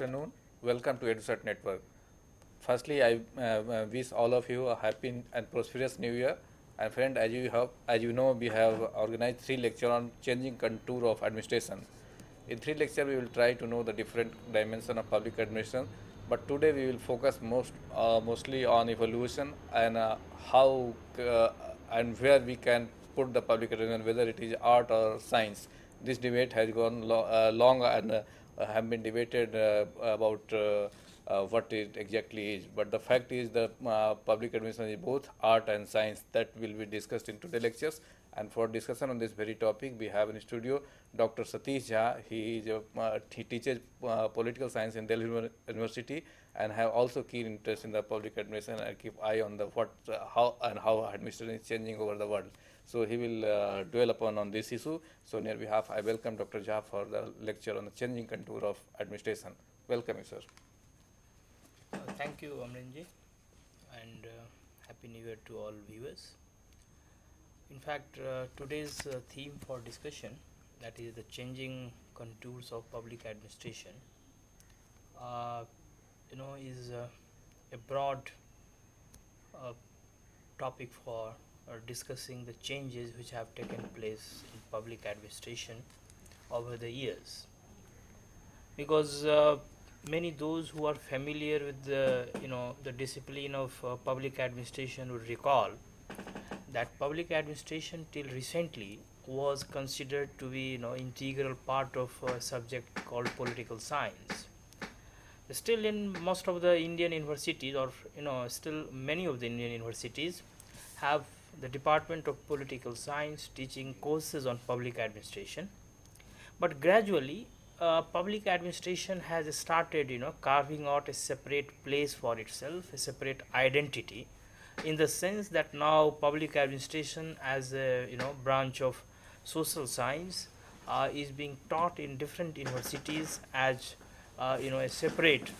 afternoon. Welcome to EduSat Network. Firstly, I wish all of you a happy and prosperous New Year. And friend, as you know, we have organized 3 lectures on changing contour of administration. In 3 lectures, we will try to know the different dimensions of public administration. But today, we will focus mostly on evolution and how and where we can put the public administration, whether it is art or science. This debate has gone long and have been debated about what it exactly is. But the fact is the public administration is both art and science. That will be discussed in today's lectures. And for discussion on this very topic, we have in studio Dr. Satish Jha. He teaches political science in Delhi University and have also keen interest in the public administration and keep eye on the how administration is changing over the world. So he will dwell upon on this issue. So on your behalf, I welcome Dr. Jha for the lecture on the changing contour of administration. Welcome, sir. Thank you, Amrinji, and Happy New Year to all viewers. In fact, today's theme for discussion, that is the changing contours of public administration, is a broad topic for discussing the changes which have taken place in public administration over the years. Because many those who are familiar with the discipline of public administration would recall that public administration till recently was considered to be integral part of a subject called political science. Still in most of the Indian universities, or still many of the Indian universities have the Department of Political Science teaching courses on public administration, but gradually public administration has started carving out a separate place for itself, a separate identity, in the sense that now public administration as a branch of social science is being taught in different universities as a separate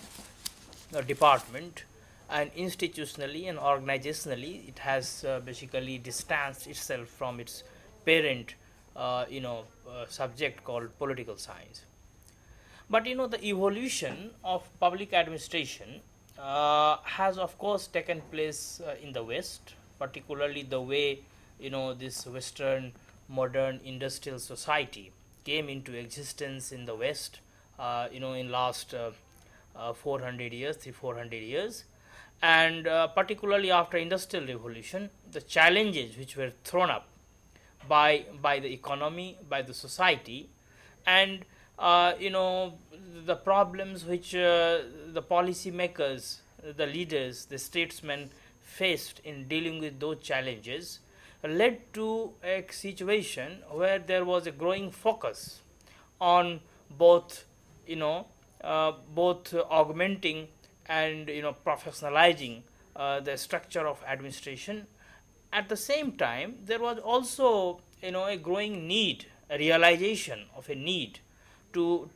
department, and institutionally and organizationally it has basically distanced itself from its parent subject called political science. But the evolution of public administration has of course taken place in the West, particularly the way this Western modern industrial society came into existence in the West in last 400 years, and particularly after industrial revolution, the challenges which were thrown up by the economy, by the society, and the problems which the policy makers, the leaders, the statesmen faced in dealing with those challenges led to a situation where there was a growing focus on both augmenting and professionalizing the structure of administration. At the same time, there was also a growing need, a realization of a need to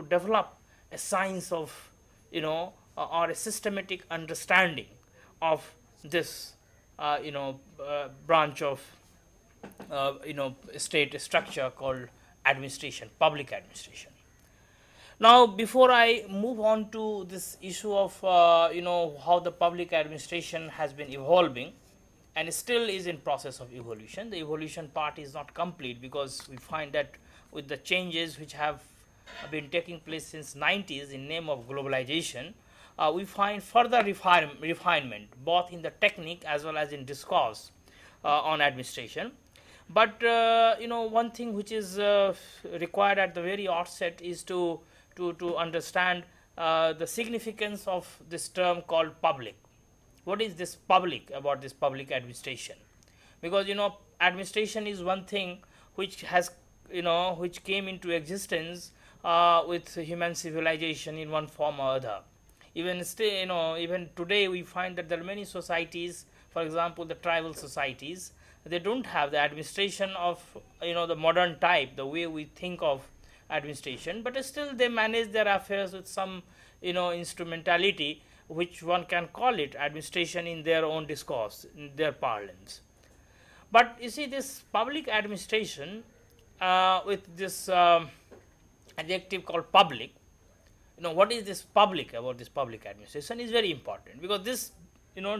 develop a science of or a systematic understanding of this branch of state structure called administration, public administration. Now, before I move on to this issue of how the public administration has been evolving and still is in process of evolution, the evolution part is not complete, because we find that with the changes which have been taking place since 90s in name of globalization, we find further refinement both in the technique as well as in discourse on administration. But one thing which is required at the very outset is to understand the significance of this term called public. What is this public about this public administration? Because administration is one thing which has which came into existence with human civilization in one form or other. Even still, even today we find that there are many societies, for example the tribal societies, they don't have the administration of the modern type, the way we think of administration, but still they manage their affairs with some instrumentality, which one can call it administration in their own discourse, in their parlance. But you see, this public administration with this adjective called public, what is this public about this public administration is very important, because this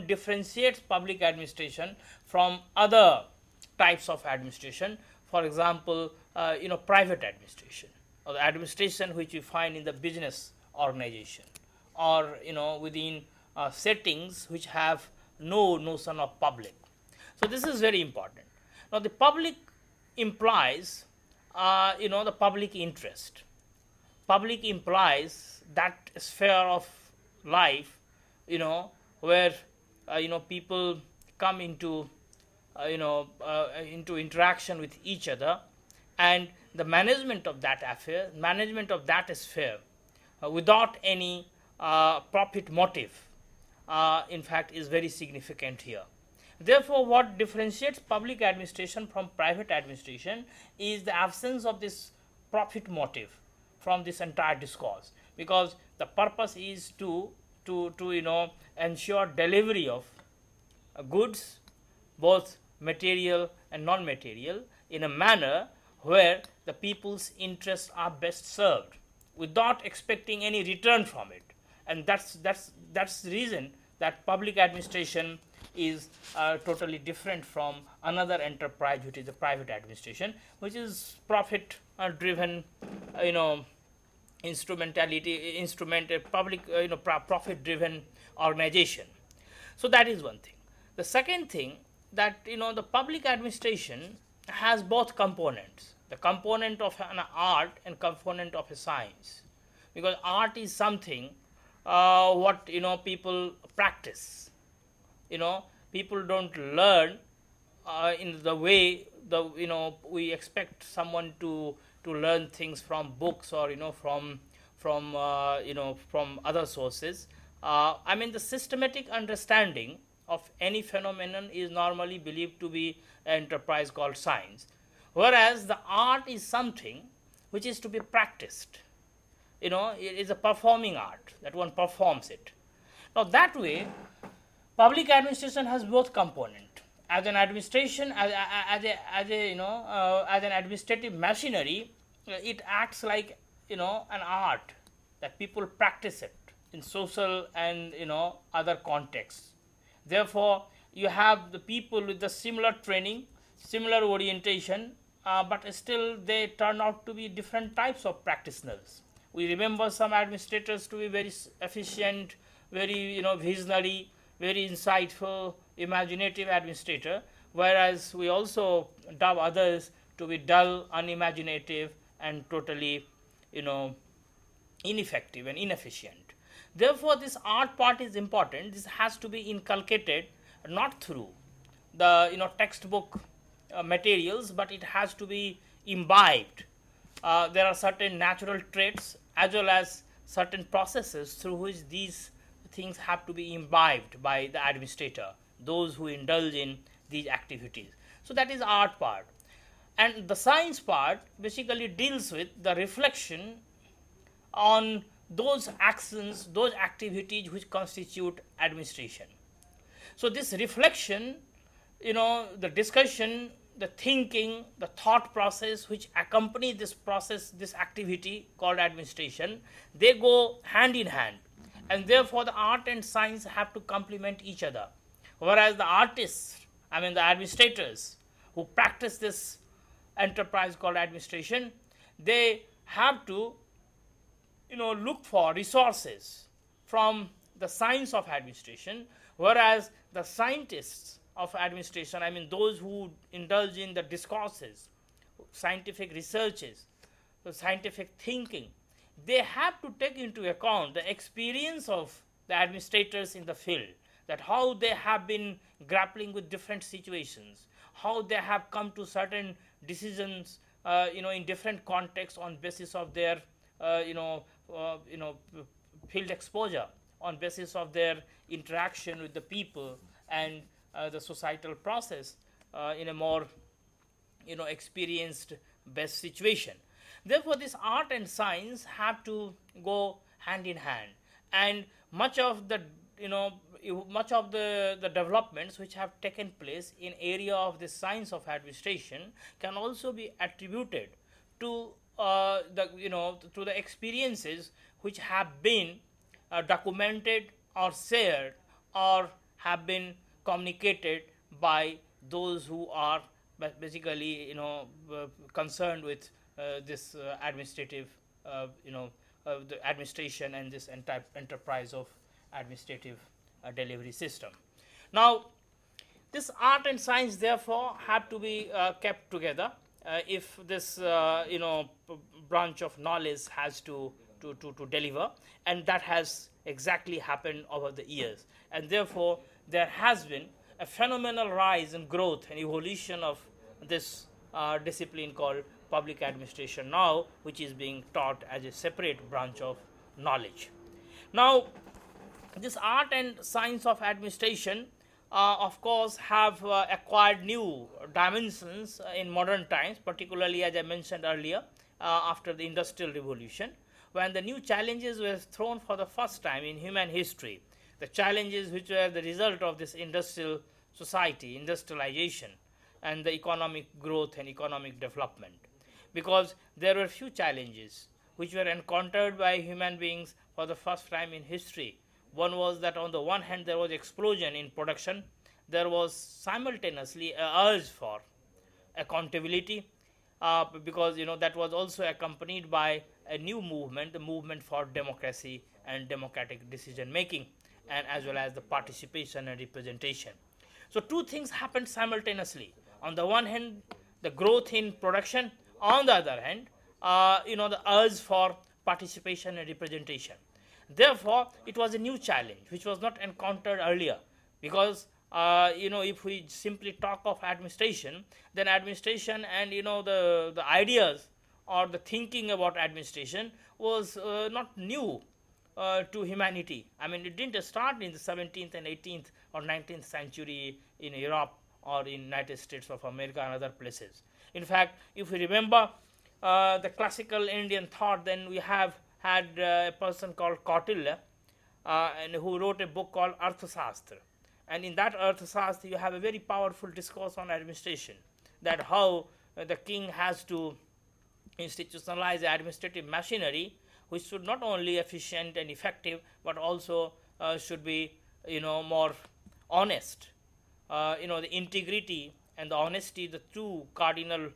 differentiates public administration from other types of administration. For example, private administration, or the administration which we find in the business organization, or within settings which have no notion of public. So this is very important. Now the public implies the public interest. Public implies that sphere of life, where people come into into interaction with each other, and the management of that affair, management of that sphere, without any profit motive, in fact, is very significant here. Therefore, what differentiates public administration from private administration is the absence of this profit motive from this entire discourse, because the purpose is to ensure delivery of goods, both material and non-material, in a manner where the people's interests are best served, without expecting any return from it. And that's the reason that public administration is totally different from another enterprise, which is the private administration, which is profit driven profit driven organization. So that is one thing. The second thing, that the public administration has both components, the component of an art and component of a science, because art is something what people practice. People don't learn in the way we expect someone to learn things from books, or from other sources. I mean, the systematic understanding of any phenomenon is normally believed to be an enterprise called science, whereas the art is something which is to be practiced. It is a performing art, that one performs it. Now that way, public administration has both component. As an administration, as an administrative machinery, it acts like an art, that people practice it in social and other contexts. Therefore, you have the people with the similar training, similar orientation, but still they turn out to be different types of practitioners. We remember some administrators to be very efficient, very visionary, very insightful, imaginative administrator, whereas we also dub others to be dull, unimaginative, and totally ineffective and inefficient. Therefore, this art part is important. This has to be inculcated not through the textbook materials, but it has to be imbibed. There are certain natural traits as well as certain processes through which these things have to be imbibed by the administrator, those who indulge in these activities. So that is art part. And the science part basically deals with the reflection on those actions, those activities which constitute administration. So this reflection, the discussion, the thinking, the thought process which accompany this process, this activity called administration, they go hand in hand, and therefore the art and science have to complement each other. Whereas the artists, the administrators who practice this enterprise called administration, they have to look for resources from the science of administration, whereas the scientists of administration, those who indulge in the discourses, scientific researches, the scientific thinking, they have to take into account the experience of the administrators in the field, that how they have been grappling with different situations, how they have come to certain decisions in different contexts on basis of their field exposure, on basis of their interaction with the people and the societal process in a more experienced based situation. Therefore, this art and science have to go hand in hand, and much of the developments which have taken place in area of the science of administration can also be attributed to through the experiences which have been documented or shared or have been communicated by those who are basically concerned with this administrative the administration and this entire enterprise of administrative delivery system. Now, this art and science therefore have to be kept together if this branch of knowledge has to deliver, and that has exactly happened over the years, and therefore there has been a phenomenal rise and growth and evolution of this discipline called public administration now, which is being taught as a separate branch of knowledge. Now, this art and science of administration of course have acquired new dimensions in modern times, particularly as I mentioned earlier after the industrial revolution, when the new challenges were thrown for the first time in human history, the challenges which were the result of this industrial society, industrialization, and the economic growth and economic development. Because there were few challenges which were encountered by human beings for the first time in history. One was that on the one hand there was explosion in production, there was simultaneously a urge for accountability, because that was also accompanied by a new movement, the movement for democracy and democratic decision making, and as well as the participation and representation. So two things happened simultaneously. On the one hand, the growth in production. On the other hand, the urge for participation and representation. Therefore, it was a new challenge which was not encountered earlier, because if we simply talk of administration, then administration and the ideas or the thinking about administration was not new to humanity. I mean, it didn't start in the 17th and 18th or 19th century in Europe or in United States of America and other places. In fact, if we remember the classical Indian thought, then we have had a person called Kautilya, and who wrote a book called Arthashastra. And in that Arthashastra, you have a very powerful discourse on administration, that how the king has to institutionalize the administrative machinery, which should not only efficient and effective, but also should be more honest. The integrity and the honesty, the two cardinal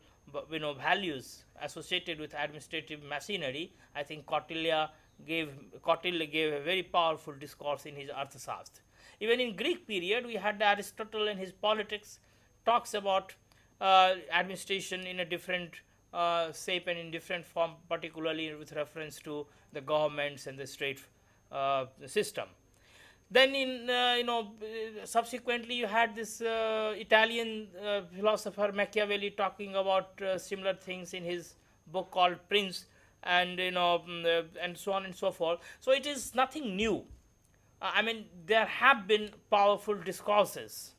values associated with administrative machinery. I think Kautilya gave a very powerful discourse in his Arthashastra. Even in Greek period, we had Aristotle in his Politics talks about administration in a different shape and in different form, particularly with reference to the governments and the state system. Then subsequently you had this Italian philosopher Machiavelli talking about similar things in his book called Prince, and and so on and so forth. So it is nothing new. I mean, there have been powerful discourses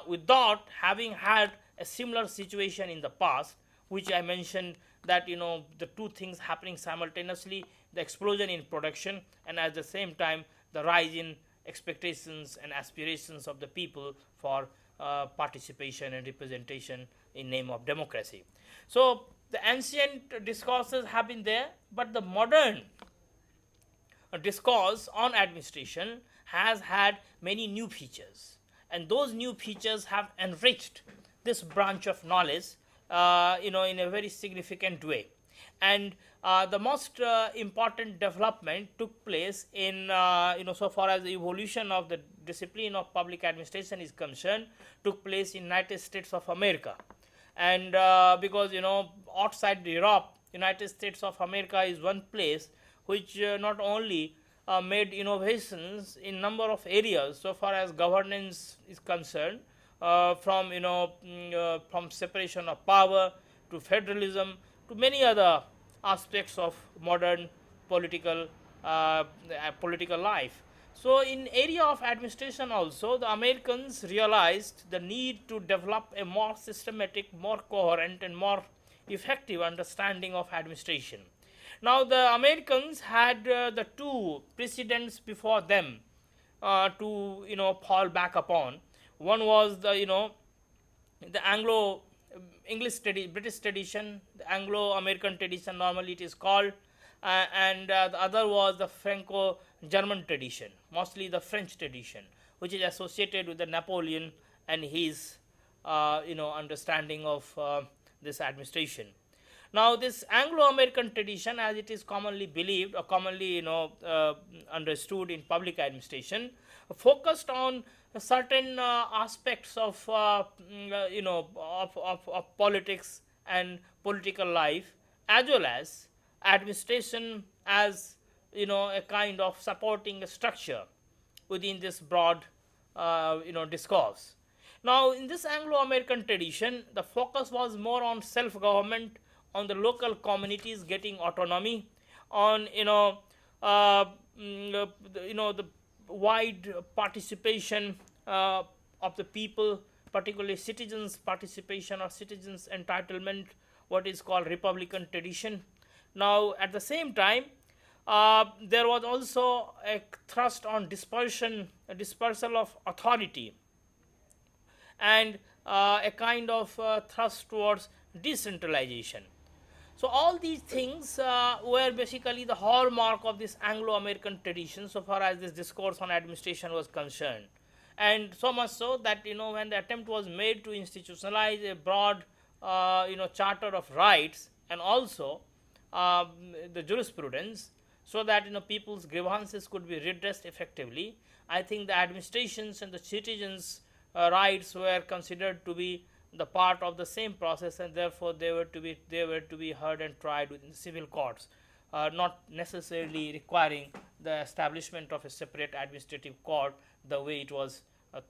without having had a similar situation in the past, which I mentioned, that the two things happening simultaneously, the explosion in production and at the same time the rise in expectations and aspirations of the people for participation and representation in name of democracy. So the ancient discourses have been there, but the modern discourse on administration has had many new features, and those new features have enriched this branch of knowledge in a very significant way. And the most important development took place in so far as the evolution of the discipline of public administration is concerned, took place in United States of America. And because outside Europe, United States of America is one place which not only made innovations in number of areas so far as governance is concerned, from separation of power to federalism to many other aspects of modern political life. So in area of administration also, the Americans realized the need to develop a more systematic, more coherent and more effective understanding of administration. Now the Americans had the two precedents before them to fall back upon. One was the Anglo British tradition, the Anglo-American tradition normally it is called, and the other was the Franco-German tradition, mostly the French tradition, which is associated with the Napoleon and his understanding of this administration. Now, this Anglo-American tradition, as it is commonly believed or commonly understood in public administration, focused on certain aspects of of politics and political life, as well as administration as a kind of supporting structure within this broad discourse. Now, in this Anglo-American tradition, the focus was more on self-government, on the local communities getting autonomy, on the wide participation of the people, particularly citizens' participation or citizens' entitlement, what is called Republican tradition. Now, at the same time, there was also a thrust on dispersal of authority, and a kind of thrust towards decentralization. So all these things were basically the hallmark of this Anglo-American tradition so far as this discourse on administration was concerned. And so much so that when the attempt was made to institutionalize a broad charter of rights and also the jurisprudence, so that people's grievances could be redressed effectively, I think the administrations and the citizens' rights were considered to be the part of the same process, and therefore they were to be heard and tried within civil courts, not necessarily requiring the establishment of a separate administrative court the way it was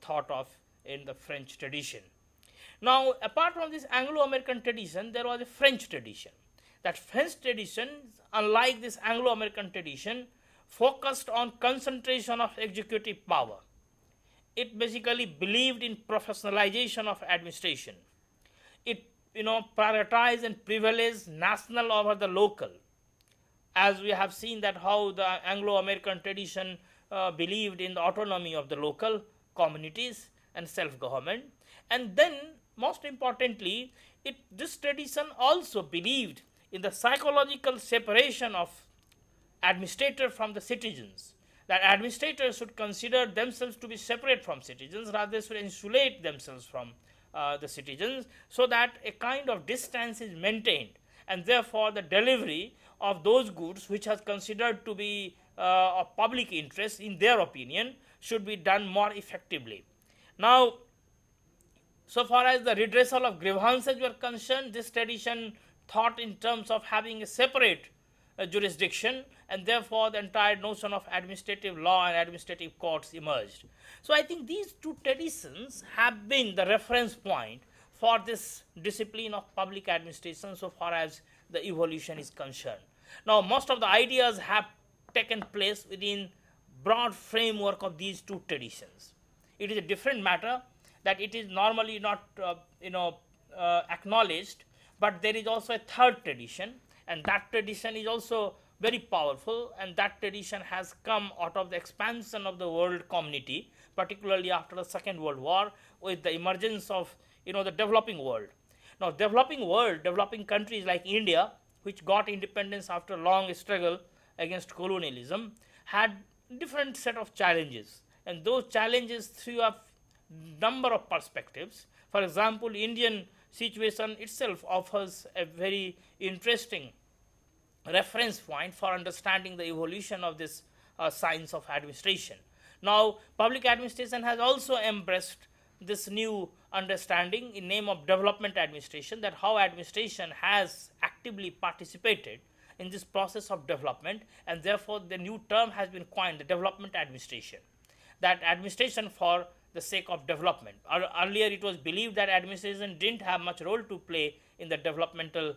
thought of in the French tradition. Now, apart from this Anglo-American tradition, there was a French tradition. That French tradition, unlike this Anglo-American tradition, focused on concentration of executive power. It basically believed in professionalization of administration. It prioritized and privileged national over the local, as we have seen that how the Anglo-American tradition believed in the autonomy of the local communities and self-government. And then, most importantly, this tradition also believed in the psychological separation of administrator from the citizens, that administrators should consider themselves to be separate from citizens, rather they should insulate themselves from the citizens, so that a kind of distance is maintained, and therefore the delivery of those goods which are considered to be of public interest in their opinion should be done more effectively. Now, so far as the redressal of grievances were concerned, this tradition thought in terms of having a separate jurisdiction, and therefore the entire notion of administrative law and administrative courts emerged. So I think these two traditions have been the reference point for this discipline of public administration so far as the evolution is concerned. Now, most of the ideas have taken place within broad framework of these two traditions. It is a different matter that it is normally not acknowledged, but there is also a third tradition, and that tradition is also very powerful, and that tradition has come out of the expansion of the world community, particularly after the Second World War, with the emergence of the developing world. Now, developing countries like India, which got independence after a long struggle against colonialism, had different set of challenges, and those challenges threw up number of perspectives. For example, Indian situation itself offers a very interesting reference point for understanding the evolution of this science of administration. Now, public administration has also embraced this new understanding in name of development administration, that how administration has actively participated in this process of development, and therefore the new term has been coined, the development administration, that administration for the sake of development. Earlier it was believed that administration didn't have much role to play in the developmental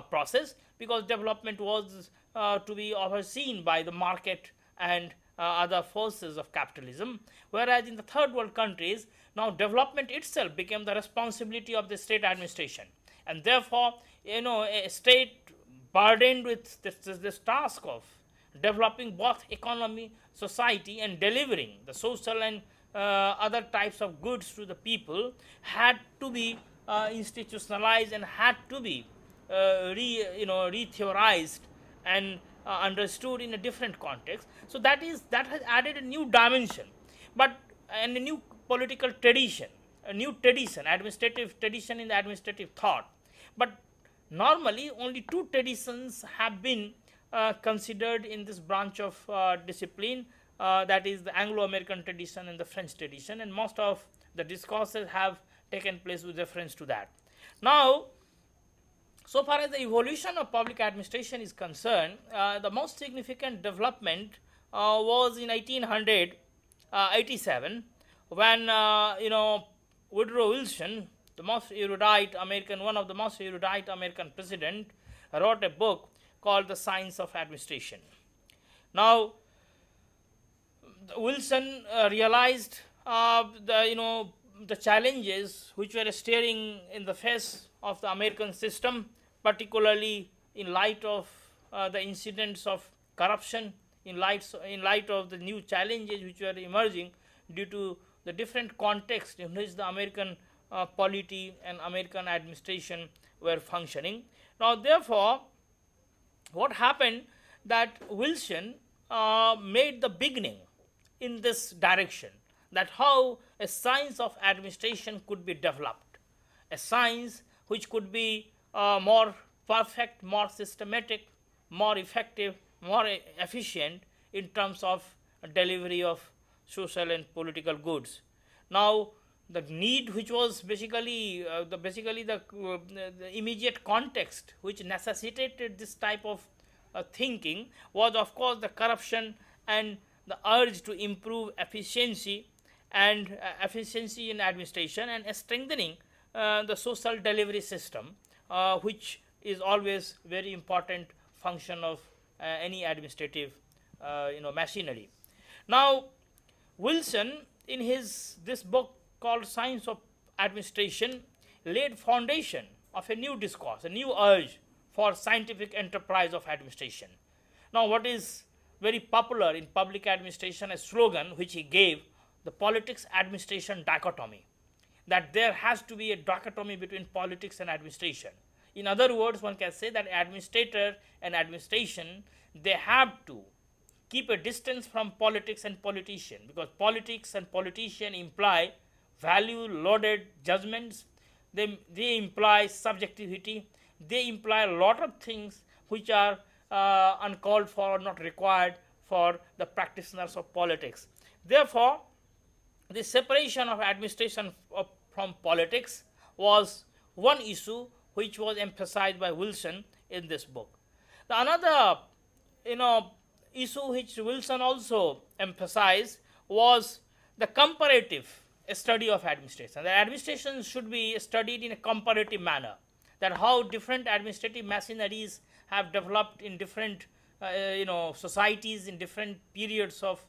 process, because development was to be overseen by the market and other forces of capitalism, whereas in the third world countries, now development itself became the responsibility of the state administration, and therefore a state burdened with this task of developing both economy, society, and delivering the social and other types of goods to the people had to be institutionalized and had to be re-theorized and understood in a different context. So that has added a new dimension, but and a new political tradition, a new tradition, administrative tradition in the administrative thought. But normally only two traditions have been considered in this branch of discipline, that is the Anglo-American tradition and the French tradition, and most of the discourses have taken place with reference to that. Now, so far as the evolution of public administration is concerned, the most significant development was in 1887 when Woodrow Wilson, the most erudite American, one of the most erudite American president, wrote a book called The Science of Administration. Now, Wilson realized the challenges which were staring in the face of the American system, particularly in light of the incidents of corruption, in light of the new challenges which were emerging due to the different context in which the American polity and American administration were functioning. Now, therefore, what happened that Wilson made the beginning in this direction, that how a science of administration could be developed, a science which could be more perfect, more systematic, more effective, more efficient in terms of delivery of social and political goods. Now, the need which was basically the immediate context which necessitated this type of thinking was, of course, the corruption and the urge to improve efficiency and efficiency in administration and strengthening the social delivery system, which is always very important function of any administrative machinery. Now, Wilson, in this book called Science of Administration, laid foundation of a new discourse, a new urge for scientific enterprise of administration. Now, what is very popular in public administration, a slogan which he gave, the politics administration dichotomy, that there has to be a dichotomy between politics and administration. In other words, one can say that administrator and administration, they have to keep a distance from politics and politician, because politics and politician imply value loaded judgments, they imply subjectivity, they imply a lot of things which are uncalled for or not required for the practitioners of politics. Therefore, the separation of administration from politics was one issue which was emphasized by Wilson in this book. The another issue which Wilson also emphasized was the comparative study of administration. The administration should be studied in a comparative manner, that how different administrative machineries have developed in different societies in different periods of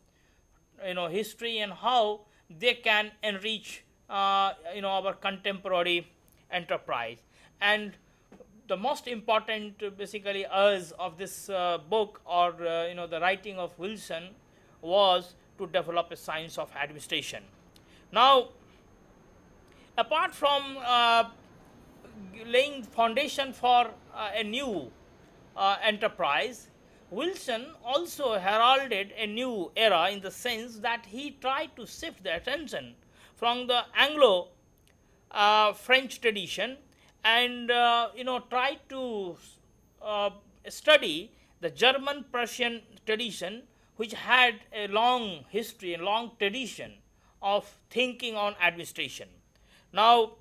history, and how they can enrich our contemporary enterprise. And the most important basically urge of this book, or the writing of Wilson, was to develop a science of administration. Now, apart from laying foundation for a new enterprise, Wilson also heralded a new era in the sense that he tried to shift the attention from the Anglo-French tradition and tried to study the German-Prussian tradition, which had a long history and long tradition of thinking on administration. Now,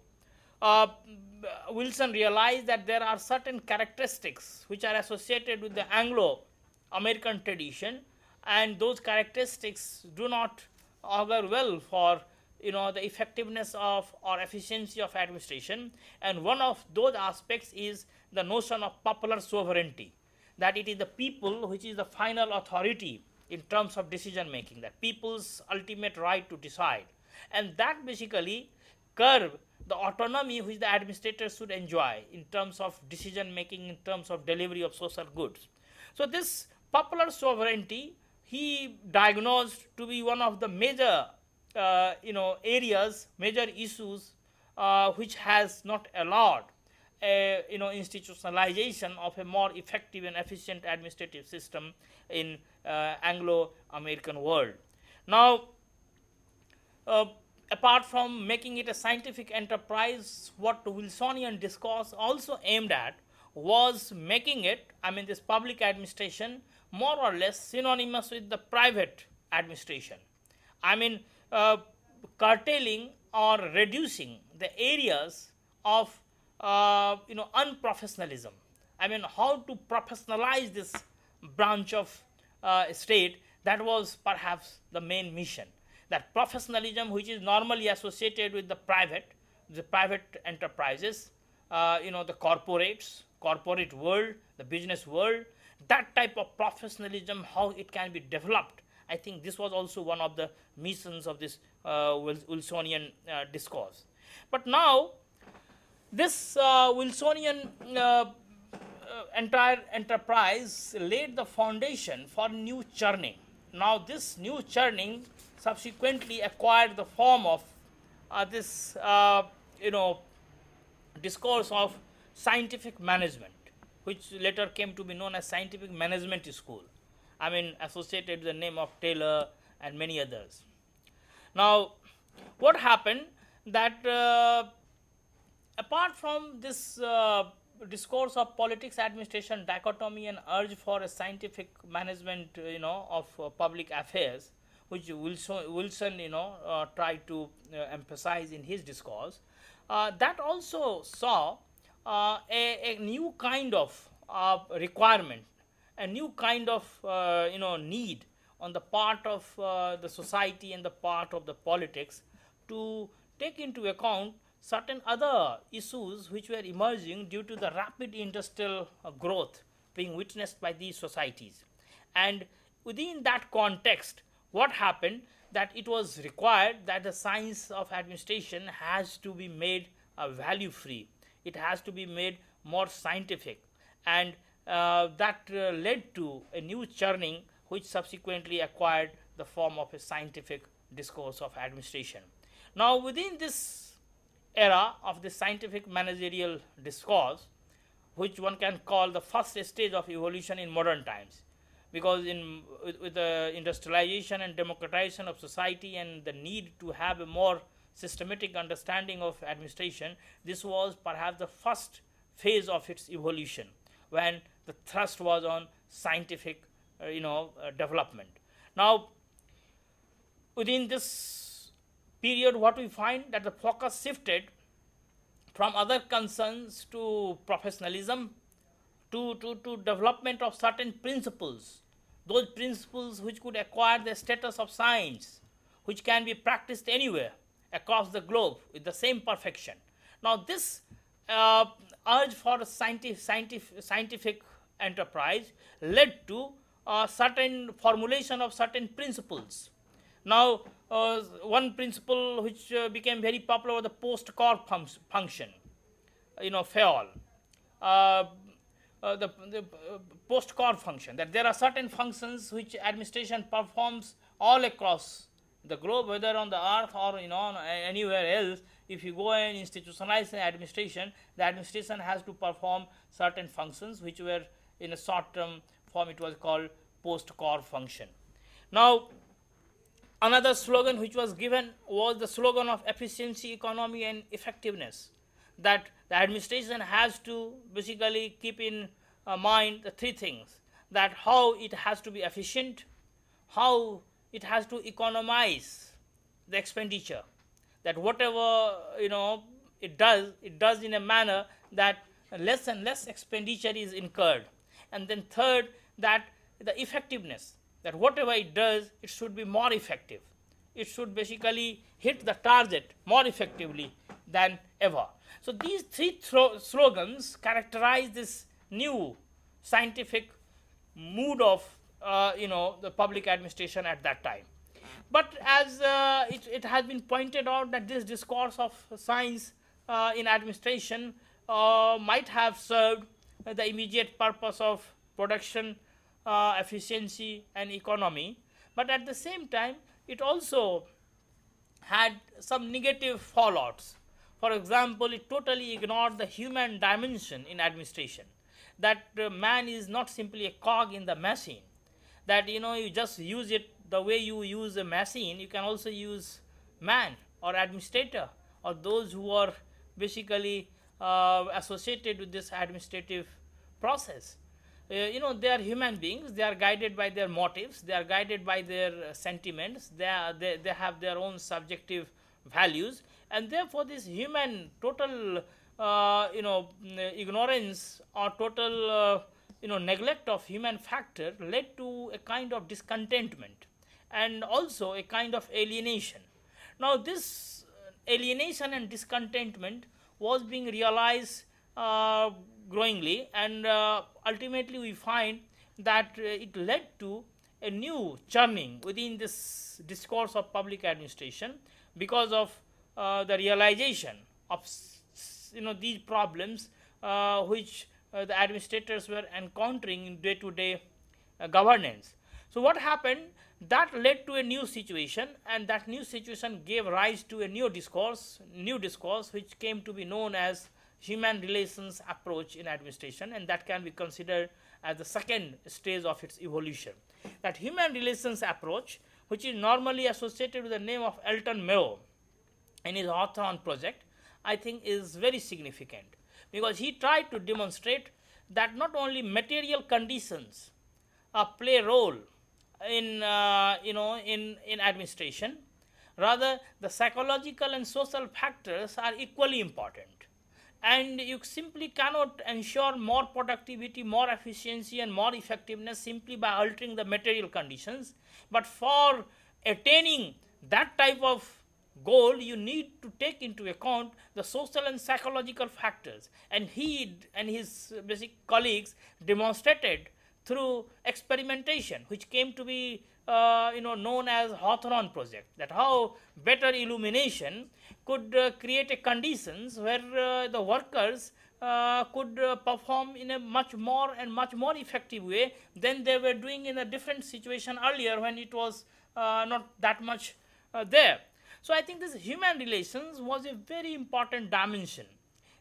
Wilson realized that there are certain characteristics which are associated with the Anglo-American tradition, and those characteristics do not augur well for the effectiveness of or efficiency of administration. And one of those aspects is the notion of popular sovereignty, that it is the people which is the final authority in terms of decision making, that people's ultimate right to decide, and that basically curb the autonomy which the administrators should enjoy in terms of decision making, in terms of delivery of social goods. So this popular sovereignty he diagnosed to be one of the major areas, major issues which has not allowed a institutionalization of a more effective and efficient administrative system in Anglo-American world. Now, apart from making it a scientific enterprise, what Wilsonian discourse also aimed at was making it, this public administration, more or less synonymous with the private administration. Curtailing or reducing the areas of unprofessionalism. How to professionalize this branch of state, that was perhaps the main mission. That professionalism, which is normally associated with the private enterprises, the corporate world, the business world, that type of professionalism, how it can be developed. I think this was also one of the missions of this Wilsonian discourse. But now, this Wilsonian entire enterprise laid the foundation for new churning. Now, this new churning subsequently acquired the form of this discourse of scientific management, which later came to be known as scientific management school. Associated with the name of Taylor and many others. Now, what happened that apart from this discourse of politics administration dichotomy and urge for a scientific management of public affairs, which Wilson tried to emphasize in his discourse, that also saw a new kind of requirement, a new kind of need on the part of the society and the part of the politics to take into account certain other issues which were emerging due to the rapid industrial growth being witnessed by these societies. And within that context, what happened, that it was required that the science of administration has to be made value free. It has to be made more scientific, and that led to a new churning which subsequently acquired the form of a scientific discourse of administration. Now, within this era of the scientific managerial discourse, which one can call the first stage of evolution in modern times, because with the industrialization and democratization of society and the need to have a more systematic understanding of administration, this was perhaps the first phase of its evolution, when the thrust was on scientific development. Now, within this period, what we find, that the focus shifted from other concerns to professionalism, to development of certain principles, those principles which could acquire the status of science, which can be practiced anywhere across the globe with the same perfection. Now, this urge for scientific enterprise led to certain formulation of certain principles. Now, one principle which became very popular was the post-core function, FAOL. The post-core function, that there are certain functions which administration performs all across the globe, whether on the earth or anywhere else. If you go and institutionalize an administration, the administration has to perform certain functions which were in a short-term form. It was called post-core function. Now, another slogan which was given was the slogan of efficiency, economy and effectiveness, that the administration has to basically keep in mind the three things, that how it has to be efficient, how it has to economize the expenditure, that whatever it does in a manner that less and less expenditure is incurred, and then third, that the effectiveness, that whatever it does, it should be more effective. It should basically hit the target more effectively than ever. So these three slogans characterize this new scientific mood of the public administration at that time. But as it has been pointed out, that this discourse of science in administration might have served the immediate purpose of production, efficiency and economy, but at the same time it also had some negative fallouts. For example, it totally ignored the human dimension in administration, that man is not simply a cog in the machine, that you just use it the way you use a machine. You can also use man or administrator or those who are basically associated with this administrative process. They are human beings. They are guided by their motives. They are guided by their sentiments. They have their own subjective values, and therefore this human total ignorance or total neglect of human factor led to a kind of discontentment and also a kind of alienation. Now this alienation and discontentment was being realized growingly, and ultimately we find that it led to a new churning within this discourse of public administration because of the realization of these problems which the administrators were encountering in day-to-day governance. So what happened? That led to a new situation, and that new situation gave rise to a new discourse which came to be known as human relations approach in administration, and that can be considered as the second stage of its evolution. That human relations approach, which is normally associated with the name of Elton Mayo in his Hawthorne project, I think is very significant, because he tried to demonstrate that not only material conditions play a role in in administration, rather the psychological and social factors are equally important, and you simply cannot ensure more productivity, more efficiency and more effectiveness simply by altering the material conditions. But for attaining that type of goal, you need to take into account the social and psychological factors, and he and his basic colleagues demonstrated through experimentation, which came to be known as Hawthorne project, that how better illumination could create a conditions where the workers could perform in a much more effective way than they were doing in a different situation earlier when it was not that much there. So I think this human relations was a very important dimension,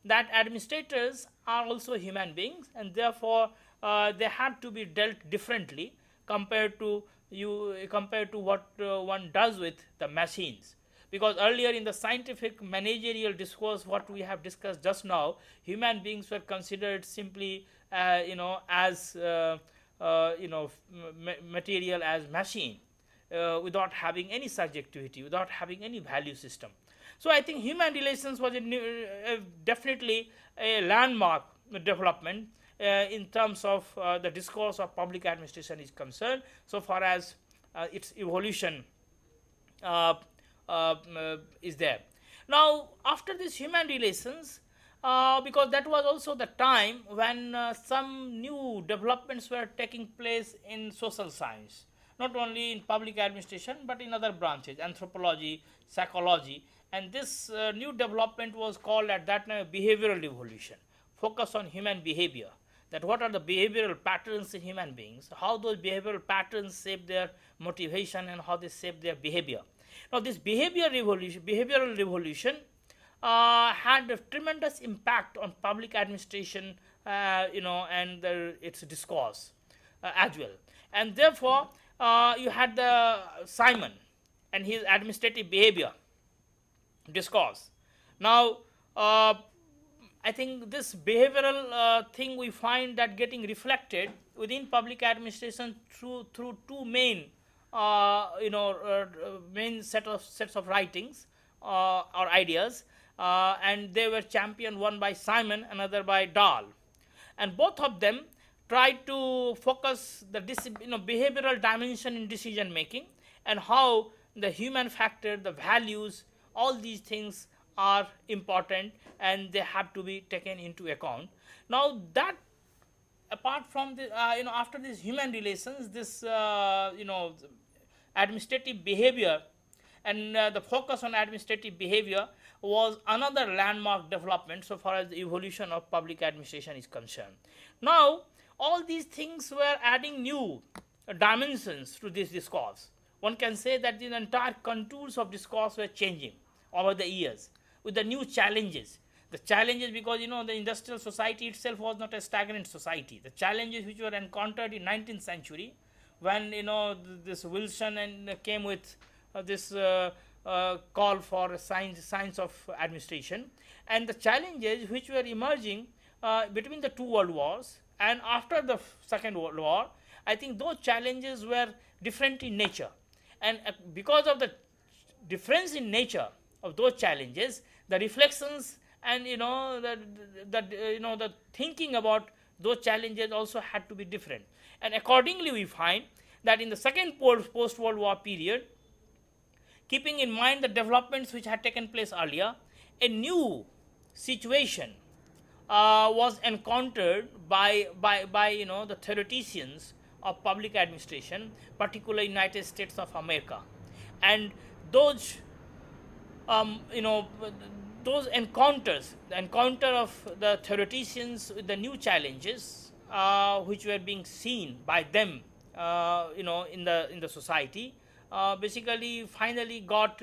that administrators are also human beings, and therefore they had to be dealt differently compared to what one does with the machines. Because earlier in the scientific managerial discourse, what we have discussed just now, human beings were considered simply as material, as machine, without having any subjectivity, without having any value system. So I think human relations was definitely a landmark development in terms of the discourse of public administration is concerned, so far as its evolution is there. Now after this human relations, because that was also the time when some new developments were taking place in social science, not only in public administration but in other branches, anthropology, psychology, and this new development was called at that time behavioral revolution, focus on human behavior, that what are the behavioral patterns in human beings, how those behavioral patterns shape their motivation and how they shape their behavior. Now this behavioral revolution had a tremendous impact on public administration, and its discourse as well. And therefore you had the Simon and his administrative behavior discourse. Now I think this behavioral thing we find that getting reflected within public administration through two main main sets of writings or ideas, and they were championed, one by Simon, another by Dahl, and both of them tried to focus the behavioral dimension in decision making, and how the human factor, the values, all these things are important and they have to be taken into account. Now that apart from the after these human relations, this administrative behavior and the focus on administrative behavior was another landmark development so far as the evolution of public administration is concerned. Now all these things were adding new dimensions to this discourse. One can say that the entire contours of discourse were changing over the years. with the new challenges. The challenges, because the industrial society itself was not a stagnant society. The challenges which were encountered in 19th century, when this Wilson and came with this call for science of administration, and the challenges which were emerging between the two world wars and after the Second World War. I think those challenges were different in nature, and because of the difference in nature of those challenges, the reflections and the thinking about those challenges also had to be different. And accordingly, we find that in the second post-World War period, keeping in mind the developments which had taken place earlier, a new situation was encountered by the theoreticians of public administration, particularly United States of America, and those those encounters, the encounter of the theoreticians with the new challenges which were being seen by them, in the society, basically finally got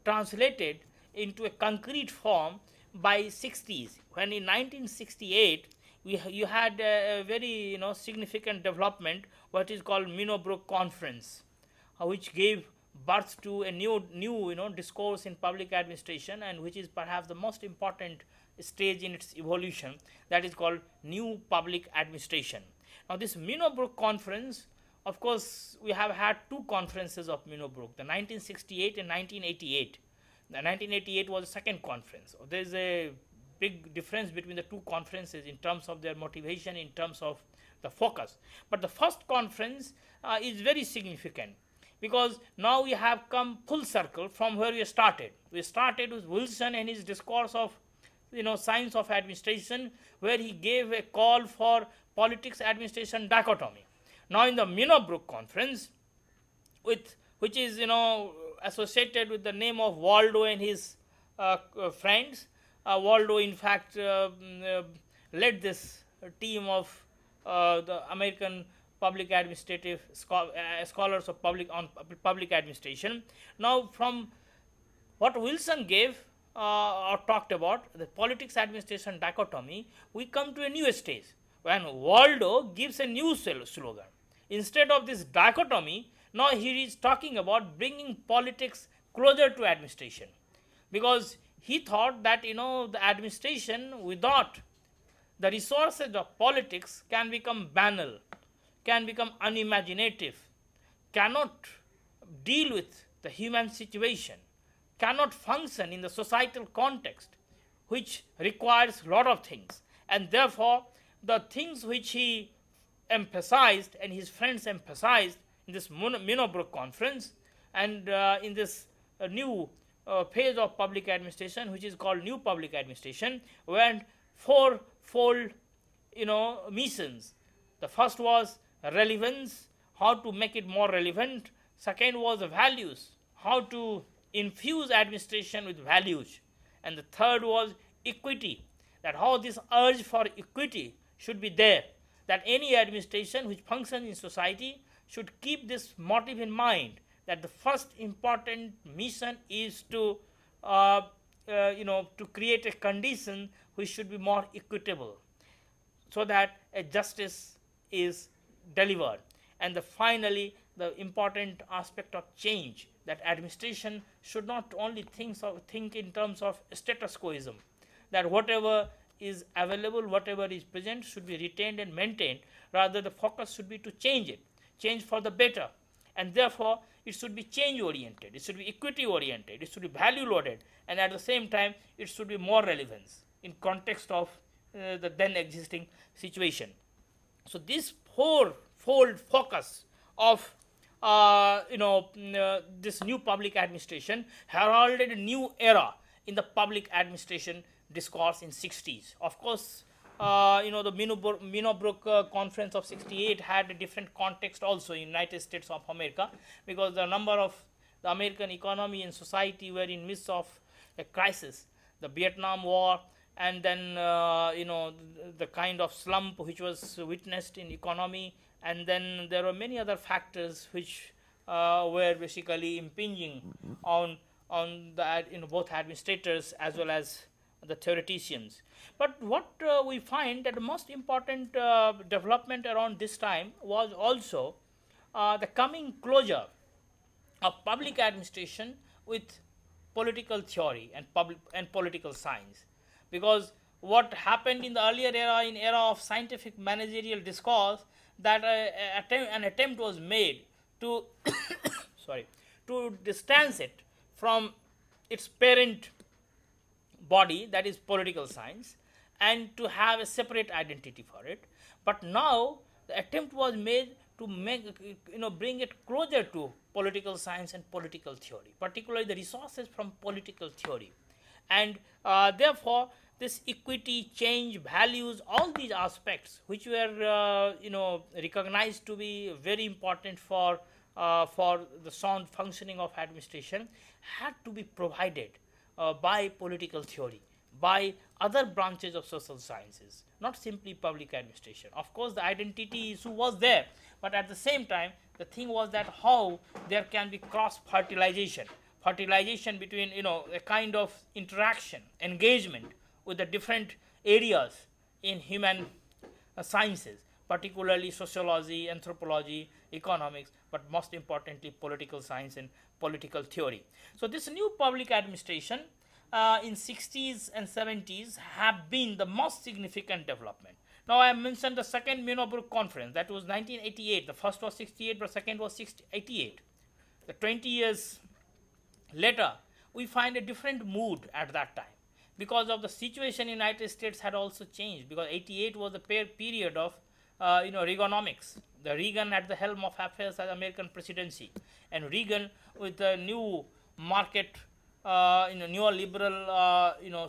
translated into a concrete form by 60s, when in 1968 you had a very significant development, what is called Minot Conference, which gave birth to a new discourse in public administration, and which is perhaps the most important stage in its evolution, that is called new public administration. Now this Minot Conference, of course, we have had two conferences of Minot, the 1968 and 1988. The 1988 was the second conference. There is a big difference between the two conferences in terms of their motivation, in terms of the focus. But the first conference is very significant, because now we have come full circle from where we started. We started with Wilson and his discourse of science of administration, where he gave a call for politics administration dichotomy. Now in the Minot Conference, which is associated with the name of Waldo and his friends, Waldo in fact led this team of the American public administrative scholars of public administration. Now from what Wilson gave or talked about, the politics administration dichotomy, we come to a new stage when Waldo gives a new slogan. Instead of this dichotomy, now he is talking about bringing politics closer to administration, because he thought that the administration without the resources of politics can become banal, can become unimaginative, cannot deal with the human situation, cannot function in the societal context, which requires a lot of things. And therefore the things which he emphasized and his friends emphasized in this Minot Conference, and in this new phase of public administration, which is called new public administration, were fourfold missions. The first was relevance, how to make it more relevant. Second was the values, how to infuse administration with values. And the third was equity, that how this urge for equity should be there, that any administration which functions in society should keep this motive in mind, that the first important mission is to to create a condition which should be more equitable, so that a justice is delivered. And finally, the important aspect of change, that administration should not only think in terms of status quoism, that whatever is available, whatever is present should be retained and maintained. Rather, the focus should be to change it, change for the better, and therefore it should be change oriented, it should be equity oriented, it should be value loaded, and at the same time it should be more relevance in context of the then existing situation. So this fourfold focus of this new public administration heralded a new era in the public administration discourse in 60s. Of course, the Minot Conference of 68 had a different context also in United States of America, because the number of the American economy and society were in midst of a crisis, the Vietnam War, and then the kind of slump which was witnessed in economy, and then there were many other factors which were basically impinging on on the both administrators as well as the theoreticians. But what we find that the most important development around this time was also the coming closure of public administration with political theory and political science, because what happened in the earlier era, in era of scientific managerial discourse, that an attempt was made to sorry, to distance it from its parent body, that is political science, and to have a separate identity for it. But now the attempt was made to bring it closer to political science and political theory, particularly the resources from political theory. And therefore this equity, change, values, all these aspects which were recognized to be very important for the sound functioning of administration, had to be provided by political theory, by other branches of social sciences, not simply public administration. Of course, the identity issue was there, but at the same time, the thing was that how there can be cross fertilization between a kind of interaction, engagement with the different areas in human sciences, particularly sociology, anthropology, economics, but most importantly political science and political theory. So this new public administration in 60s and 70s have been the most significant development. Now I mentioned the second Munich conference, that was 1988. The first was 68, but the second was 88. The 20 years later, we find a different mood at that time, because of the situation in the United States had also changed, because 88 was the period of Reaganomics. The Reagan at the helm of affairs as American presidency, and Reagan with the new market, neoliberal,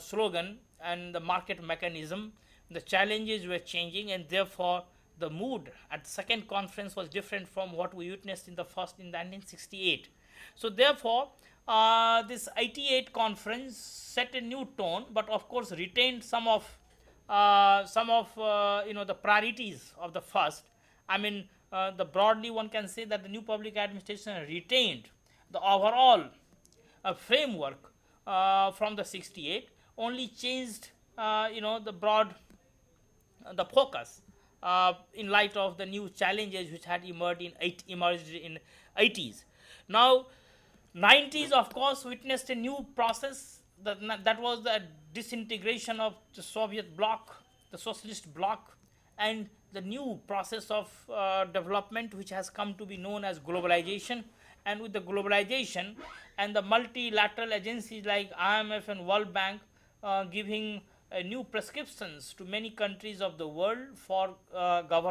slogan and the market mechanism. The challenges were changing, and therefore the mood at the second conference was different from what we witnessed in the first in 1968. So therefore, this 88 conference set a new tone, but of course retained some of the priorities of the first. I mean, the broadly one can say that the new public administration retained the overall framework from the 68, only changed the focus in light of the new challenges which had emerged in 80s. Now 90s of course witnessed a new process, that was the disintegration of the Soviet bloc, the Socialist bloc, and the new process of development which has come to be known as globalization. And with the globalization and the multilateral agencies like IMF and World Bank giving new prescriptions to many countries of the world for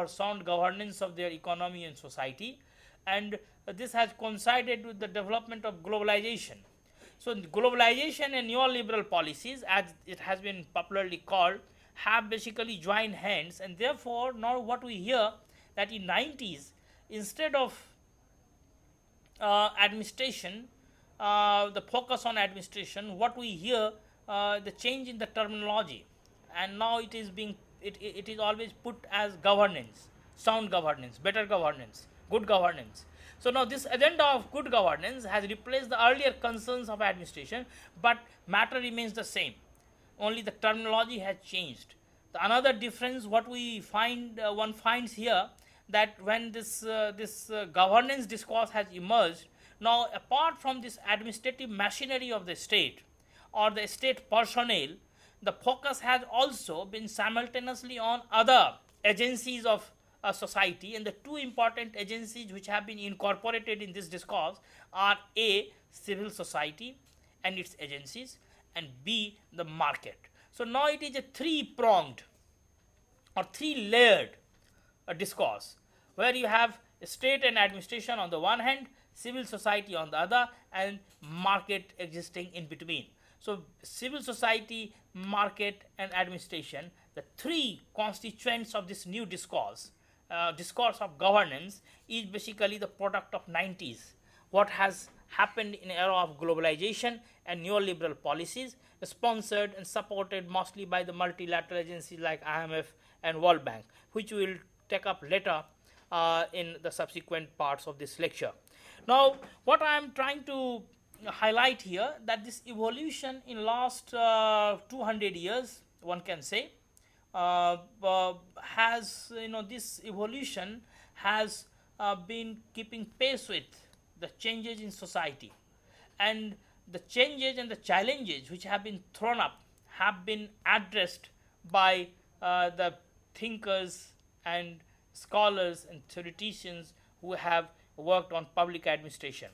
sound governance of their economy and society, and this has coincided with the development of globalization. So globalization and neoliberal policies, as it has been popularly called, have basically joined hands, and therefore now what we hear that in 90s, instead of administration, the focus on administration, what we hear, the change in the terminology, and now it is always put as governance, sound governance, better governance, good governance. So now this agenda of good governance has replaced the earlier concerns of administration, but matter remains the same, only the terminology has changed. Another difference what we find, one finds here, that when this governance discourse has emerged, now apart from this administrative machinery of the state or the state personnel, the focus has also been simultaneously on other agencies of society, and the two important agencies which have been incorporated in this discourse are A, civil society and its agencies, and B, the market. So now it is a three-pronged or three-layered discourse, where you have state and administration on the one hand, civil society on the other, and market existing in between. So civil society, market and administration, the three constituents of this new discourse of governance, is basically the product of 90s. What has happened in an era of globalization and neoliberal policies, sponsored and supported mostly by the multilateral agencies like IMF and World Bank, which we will take up later in the subsequent parts of this lecture. Now, what I am trying to highlight here that this evolution in last 200 years, one can say, has, this evolution has been keeping pace with the changes in society, and the changes and the challenges which have been thrown up have been addressed by the thinkers and scholars and theoreticians who have worked on public administration.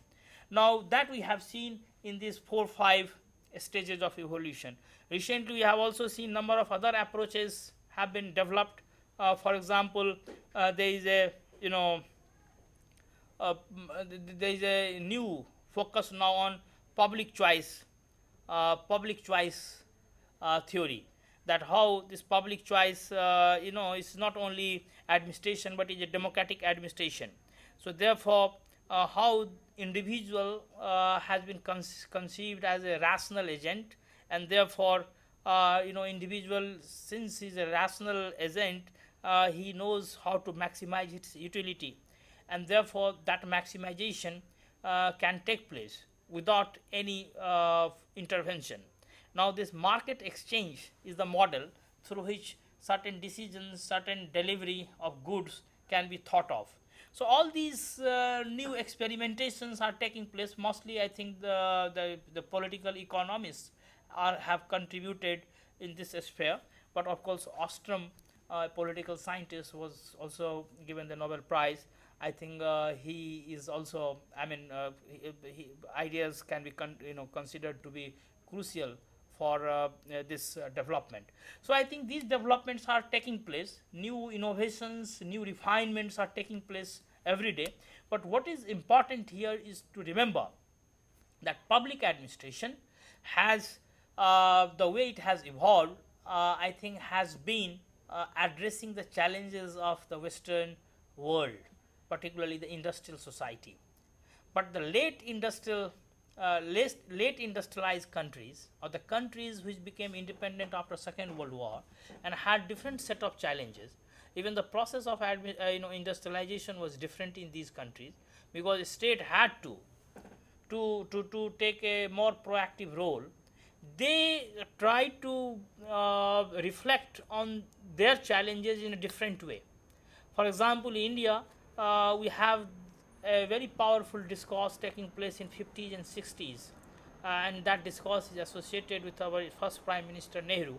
Now that we have seen in these 4 5 stages of evolution. Recently we have also seen number of other approaches have been developed. For example, there is a uh, there is a new focus now on public choice, theory, that how this public choice is not only administration but is a democratic administration. So therefore, how individual has been conceived as a rational agent, and therefore individual, since he is a rational agent, he knows how to maximize its utility, and therefore that maximization can take place without any intervention. Now this market exchange is the model through which certain decisions, certain delivery of goods can be thought of. So all these new experimentations are taking place. Mostly I think the political economists have contributed in this sphere, but of course Ostrom, a political scientist, was also given the Nobel Prize. I think he is also, ideas can be considered to be crucial for this development. So I think these developments are taking place, new innovations, new refinements are taking place every day. But what is important here is to remember that public administration has, the way it has evolved, I think has been addressing the challenges of the Western world, particularly the industrial society. But the late industrialized countries, or the countries which became independent after Second World War and had different set of challenges, even the process of industrialization was different in these countries, because the state had to take a more proactive role. They tried to reflect on their challenges in a different way. For example, in India, we have a very powerful discourse taking place in 50s and 60s, and that discourse is associated with our first Prime Minister Nehru,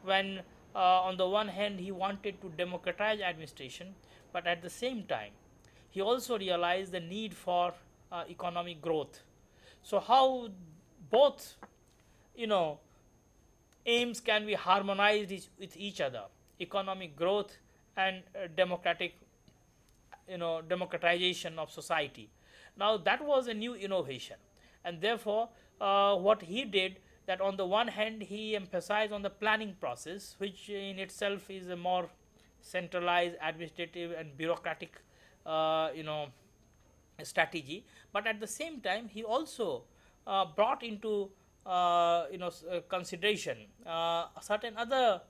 when on the one hand he wanted to democratize administration, but at the same time he also realized the need for economic growth. So how both aims can be harmonized with each other, economic growth and democratization of society. Now that was a new innovation, and therefore what he did, that on the one hand he emphasized on the planning process, which in itself is a more centralized, administrative and bureaucratic strategy, but at the same time he also brought into consideration certain other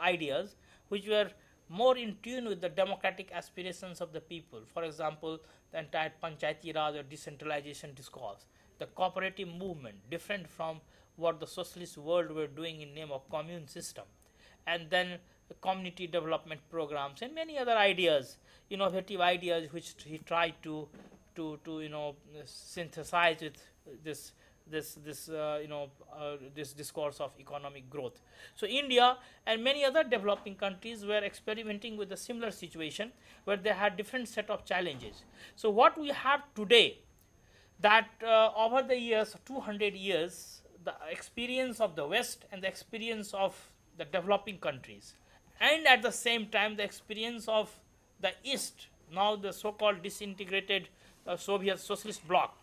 ideas which were more in tune with the democratic aspirations of the people. For example, the entire Panchayati Raj or decentralization discourse, the cooperative movement, different from what the socialist world were doing in name of commune system, and then the community development programs and many other ideas, innovative ideas which he tried to synthesize with this discourse of economic growth. So India and many other developing countries were experimenting with a similar situation, where they had different set of challenges. So what we have today, that over the years, 200 years, the experience of the West and the experience of the developing countries, and at the same time the experience of the East, now the so-called disintegrated Soviet Socialist Bloc,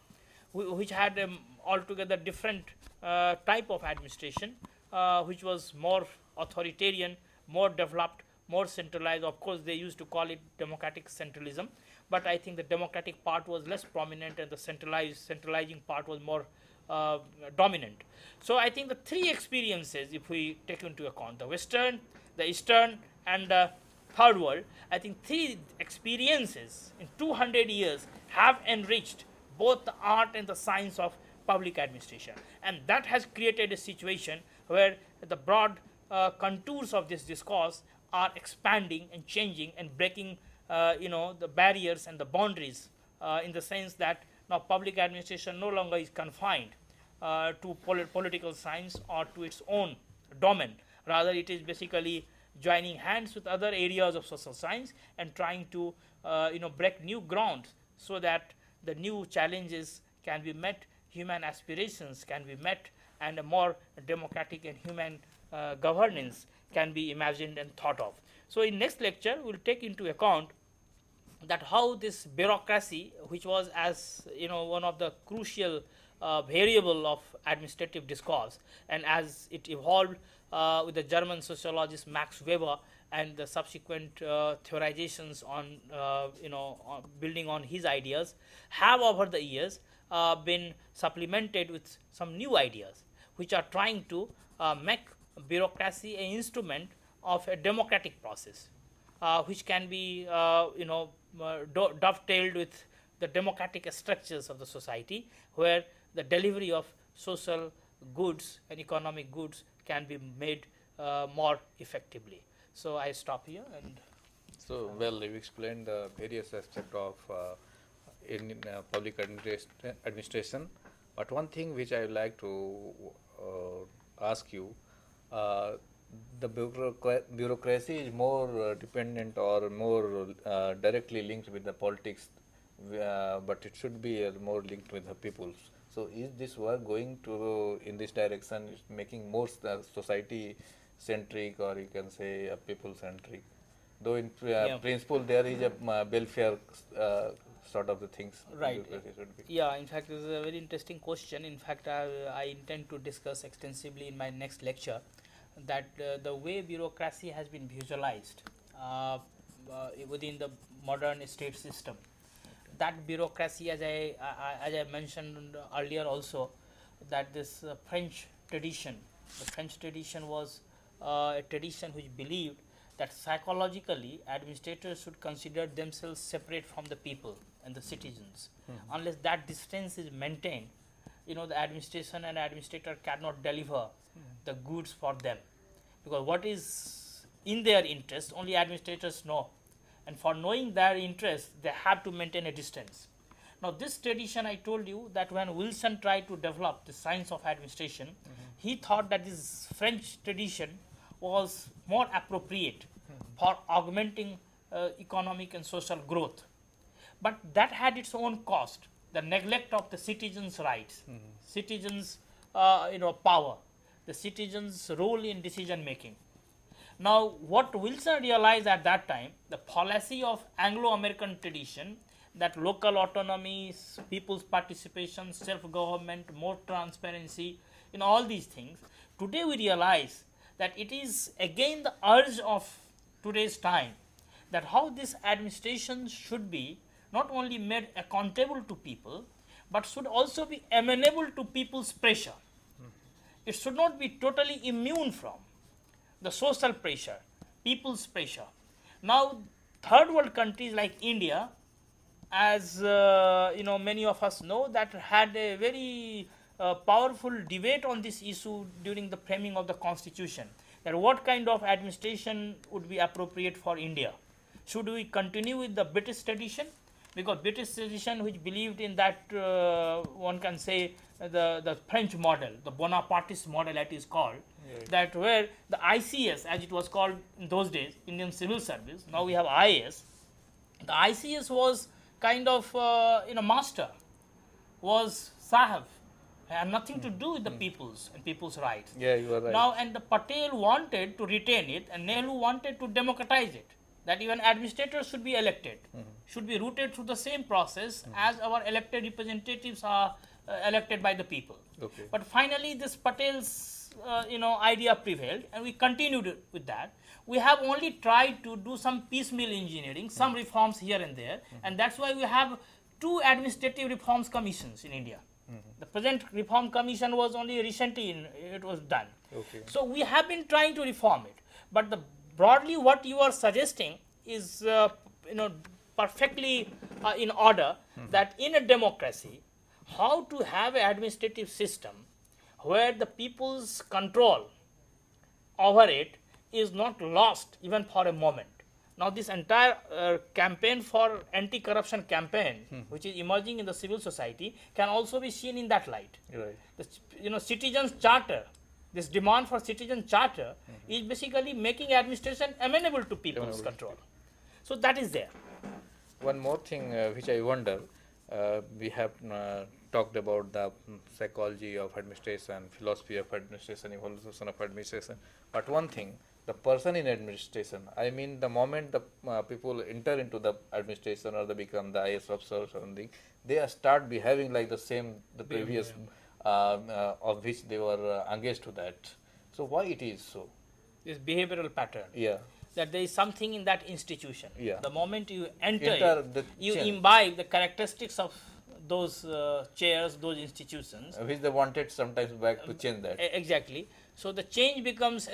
which had altogether different type of administration, which was more authoritarian, more developed, more centralized. Of course, they used to call it democratic centralism, but I think the democratic part was less prominent and the centralizing part was more dominant. So I think the three experiences, if we take into account the Western, the Eastern and the Third World, I think three experiences in 200 years have enriched both the art and the science of public administration, and that has created a situation where the broad contours of this discourse are expanding and changing and breaking the barriers and the boundaries, in the sense that now public administration no longer is confined to political science or to its own domain. Rather, it is basically joining hands with other areas of social science and trying to break new ground, so that the new challenges can be met, human aspirations can be met, and a more democratic and human governance can be imagined and thought of. So in next lecture we will take into account that how this bureaucracy, which was as one of the crucial variable of administrative discourse, and as it evolved with the German sociologist Max Weber and the subsequent theorizations on building on his ideas, have over the years been supplemented with some new ideas which are trying to make bureaucracy an instrument of a democratic process, which can be dovetailed with the democratic structures of the society, where the delivery of social goods and economic goods can be made more effectively. So I stop here. And so, well, you explained the various aspects of in public administration, but one thing which I would like to ask you, the bureaucracy is more dependent or more directly linked with the politics, but it should be more linked with the people. So is this work going to in this direction, making more society centric, or you can say people centric? Though in principle there is a welfare sort of the things. Right. Yeah, in fact, this is a very interesting question. In fact, I intend to discuss extensively in my next lecture that the way bureaucracy has been visualized within the modern state system, that bureaucracy, as I mentioned earlier also, that this French tradition was a tradition which believed that psychologically administrators should consider themselves separate from the people and the citizens. Unless that distance is maintained, the administration and administrator cannot deliver the goods for them, because what is in their interest only administrators know, and for knowing their interest they have to maintain a distance. Now this tradition, I told you that when Wilson tried to develop the science of administration, he thought that this French tradition was more appropriate for augmenting economic and social growth, but that had its own cost, the neglect of the citizens' rights, citizens' power, the citizens' role in decision making. Now what Wilson realized at that time, the policy of Anglo-American tradition, that local autonomy, people's participation, self-government, more transparency, all these things, today we realize that it is again the urge of today's time, that how this administration should be not only made accountable to people, but should also be amenable to people's pressure. It should not be totally immune from the social pressure, people's pressure. Now third world countries like India, as many of us know, that had a very powerful debate on this issue during the framing of the constitution, that what kind of administration would be appropriate for India. Should we continue with the British tradition? Because British tradition, which believed in that, one can say the French model, the Bonapartist model that is called, that where the ICS, as it was called in those days, Indian Civil Service, now we have IAS. The ICS was kind of master, was Sahab, had nothing to do with the people's and people's rights. Yeah, you are right. Now, and the Patel wanted to retain it, and Nehru wanted to democratize it, that even administrators should be elected, should be routed through the same process as our elected representatives are elected by the people. Okay. But finally this Patel's idea prevailed, and we continued with that. We have only tried to do some piecemeal engineering, some reforms here and there, and that's why we have 2 administrative reforms commissions in India. The present reform commission was only recently it was done. Okay. So we have been trying to reform it, but broadly what you are suggesting is perfectly in order, that in a democracy, how to have an administrative system where the people's control over it is not lost even for a moment. Now, this entire campaign for anti-corruption campaign, which is emerging in the civil society, can also be seen in that light. Right. The, citizens' charter, this demand for citizen charter, is basically making administration amenable to people's control. So that is there. One more thing which I wonder, we have talked about the psychology of administration, philosophy of administration, evolution of administration. But one thing, the person in administration, I mean the moment the people enter into the administration or they become the IS officer or something, they start behaving like the previous of which they were engaged to that. So why it is so? This behavioral pattern. Yeah. That there is something in that institution. Yeah. The moment you enter it, you chain. imbibe the characteristics of those chairs, those institutions. Which they wanted sometimes back to change that. Exactly. So the change becomes,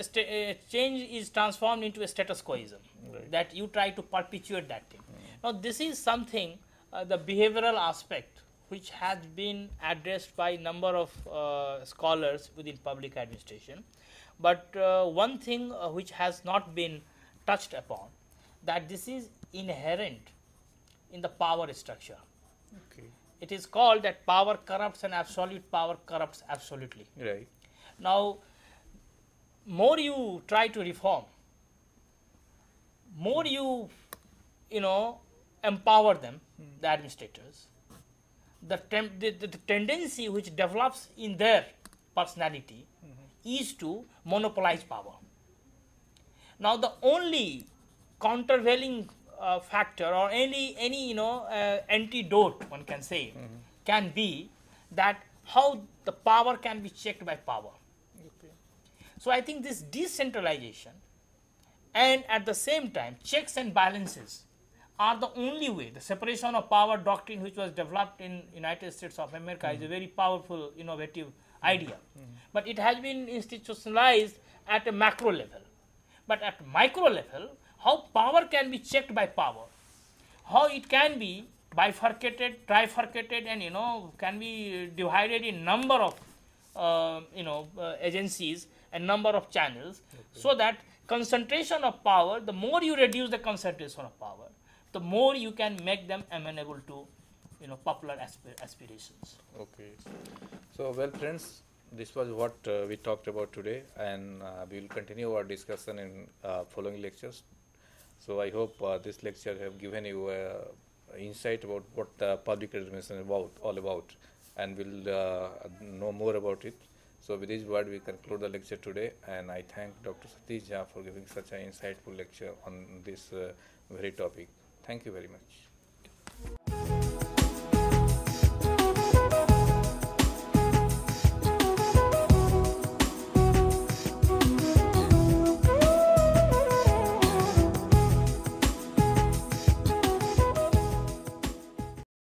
change is transformed into a status quoism. Right. That you try to perpetuate that thing. Now this is something, the behavioral aspect, which has been addressed by a number of scholars within public administration. But one thing which has not been touched upon, that this is inherent in the power structure. Okay. It is called that power corrupts and absolute power corrupts absolutely. Right. Now, more you try to reform, more you empower them, the administrators, the tendency which develops in their personality is to monopolize power. Now, the only countervailing factor or any antidote, one can say, can be that how the power can be checked by power. Okay. So I think this decentralization and at the same time checks and balances are the only way. The separation of power doctrine, which was developed in United States of America, is a very powerful, innovative idea. But it has been institutionalized at a macro level. But at micro level, how power can be checked by power, how it can be bifurcated, trifurcated, and can be divided in number of agencies and number of channels, so that concentration of power, the more you reduce the concentration of power, the more you can make them amenable to popular aspirations. Okay. So, well, friends, this was what we talked about today, and we will continue our discussion in following lectures. So, I hope this lecture have given you insight about what the public administration is all about, and we'll know more about it. So, with this word, we conclude the lecture today, and I thank Dr. Satish Jha for giving such an insightful lecture on this very topic. Thank you very much.